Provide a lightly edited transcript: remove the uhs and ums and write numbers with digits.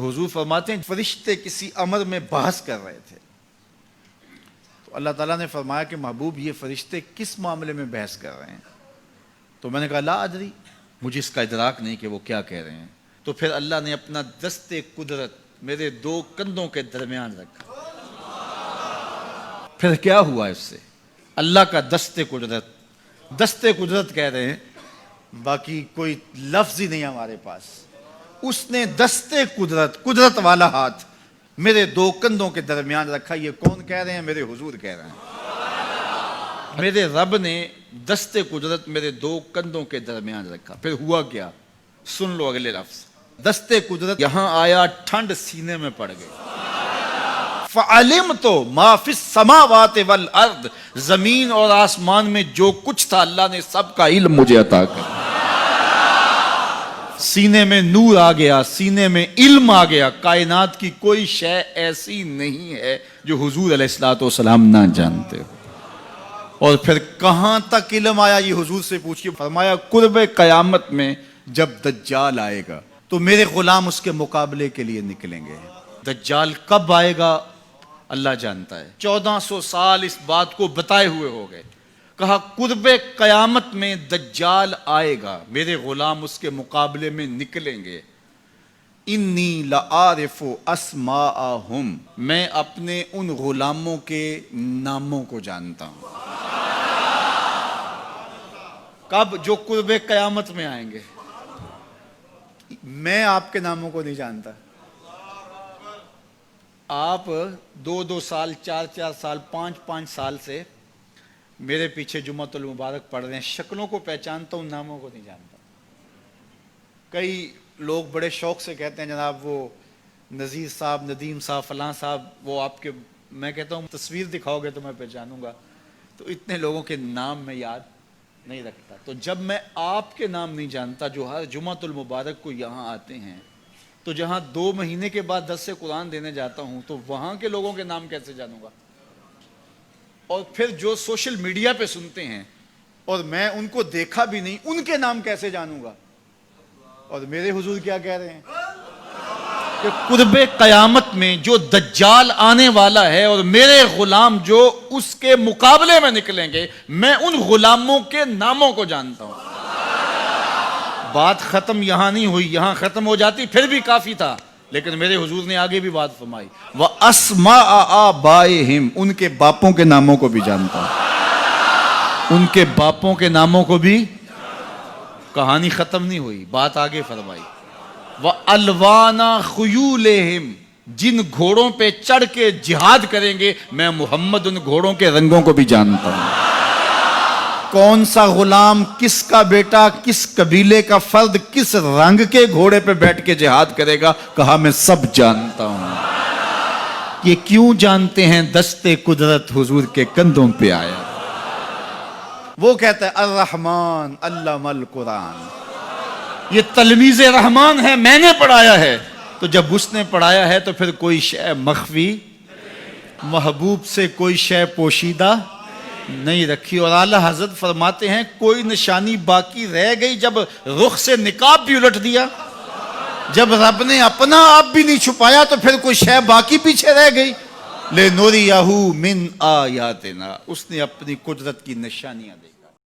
حضور فرماتے ہیں فرشتے کسی امر میں بحث کر رہے تھے، تو اللہ تعالیٰ نے فرمایا کہ محبوب یہ فرشتے کس معاملے میں بحث کر رہے ہیں؟ تو میں نے کہا لا ادری، مجھے اس کا ادراک نہیں کہ وہ کیا کہہ رہے ہیں۔ تو پھر اللہ نے اپنا دست قدرت میرے دو کندھوں کے درمیان رکھا۔ پھر کیا ہوا اس سے؟ اللہ کا دست قدرت کہہ رہے ہیں، باقی کوئی لفظ ہی نہیں ہمارے پاس۔ اس نے دست قدرت والا ہاتھ میرے دو کندھوں کے درمیان رکھا۔ یہ کون کہہ رہے ہیں؟ میرے حضور کہہ رہے ہیں۔ میرے رب نے دست قدرت میرے دو کندھوں کے درمیان رکھا۔ پھر ہوا کیا؟ سن لو اگلے لفظ۔ دست قدرت یہاں آیا، ٹھنڈ سینے میں پڑ گئی۔ فَعَلِمْتُ مَا فِي السَّمَاوَاتِ وَالْأَرْضِ، زمین اور آسمان میں جو کچھ تھا اللہ نے سب کا علم مجھے عطا کر۔ سینے میں نور آ گیا، سینے میں علم آ گیا۔ کائنات کی کوئی شے ایسی نہیں ہے جو حضور علیہ الصلوۃ والسلام نہ جانتے ہو۔ اور پھر کہاں تک علم آیا یہ حضور سے پوچھیے۔ فرمایا قرب قیامت میں جب دجال آئے گا تو میرے غلام اس کے مقابلے کے لیے نکلیں گے۔ دجال کب آئے گا اللہ جانتا ہے۔ 1400 سال اس بات کو بتائے ہوئے ہو گئے۔ کہا قرب قیامت میں دجال آئے گا، میرے غلام اس کے مقابلے میں نکلیں گے۔ انی لعارف اسماءہم، میں اپنے ان غلاموں کے ناموں کو جانتا ہوں۔ کب؟ جو قرب قیامت میں آئیں گے۔ میں آپ کے ناموں کو نہیں جانتا۔ آپ 2 سال 4 سال 5 سال سے میرے پیچھے جمعۃ المبارک پڑھ رہے ہیں، شکلوں کو پہچانتا ہوں، ناموں کو نہیں جانتا۔ کئی لوگ بڑے شوق سے کہتے ہیں جناب وہ نذیر صاحب، ندیم صاحب، فلاں صاحب، وہ آپ کے، میں کہتا ہوں تصویر دکھاؤ گے تو میں پہچانوں گا۔ تو اتنے لوگوں کے نام میں یاد نہیں رکھتا۔ تو جب میں آپ کے نام نہیں جانتا جو ہر جمعۃ المبارک کو یہاں آتے ہیں، تو جہاں 2 مہینے کے بعد درس قرآن دینے جاتا ہوں تو وہاں کے لوگوں کے نام کیسے جانوں گا؟ اور پھر جو سوشل میڈیا پہ سنتے ہیں اور میں ان کو دیکھا بھی نہیں، ان کے نام کیسے جانوں گا؟ اور میرے حضور کیا کہہ رہے ہیں کہ قرب قیامت میں جو دجال آنے والا ہے اور میرے غلام جو اس کے مقابلے میں نکلیں گے، میں ان غلاموں کے ناموں کو جانتا ہوں۔ بات ختم یہاں نہیں ہوئی، یہاں ختم ہو جاتی پھر بھی کافی تھا، لیکن میرے حضور نے آگے بھی بات فرمائی۔ وَأَسْمَاءَ آبَائِهِمْ، ان کے باپوں کے ناموں کو بھی جانتا ہوں۔ ان کے باپوں کے ناموں کو بھی۔ کہانی ختم نہیں ہوئی، بات آگے فرمائی۔ وَأَلْوَانَ خُيُولِهِمْ، جن گھوڑوں پہ چڑھ کے جہاد کریں گے میں محمد ان گھوڑوں کے رنگوں کو بھی جانتا ہوں۔ کون سا غلام، کس کا بیٹا، کس قبیلے کا فرد کس رنگ کے گھوڑے پہ بیٹھ کے جہاد کرے گا، کہا میں سب جانتا ہوں۔ یہ کیوں جانتے ہیں؟ دست قدرت حضور کے کندھوں پہ آیا۔ وہ کہتا ہے الرحمن علم القرآن، یہ تلمیذ رحمان ہے، میں نے پڑھایا ہے۔ تو جب اس نے پڑھایا ہے تو پھر کوئی شے مخفی، محبوب سے کوئی شے پوشیدہ نہیں رکھی۔ اور اعلیٰ حضرت فرماتے ہیں کوئی نشانی باقی رہ گئی جب رخ سے نقاب بھی الٹ دیا، جب رب نے اپنا آپ بھی نہیں چھپایا تو پھر کوئی شے باقی پیچھے رہ گئی۔ لِنُرِيَهُ مِنْ آیَاتِنَا، اس نے اپنی قدرت کی نشانیاں دی۔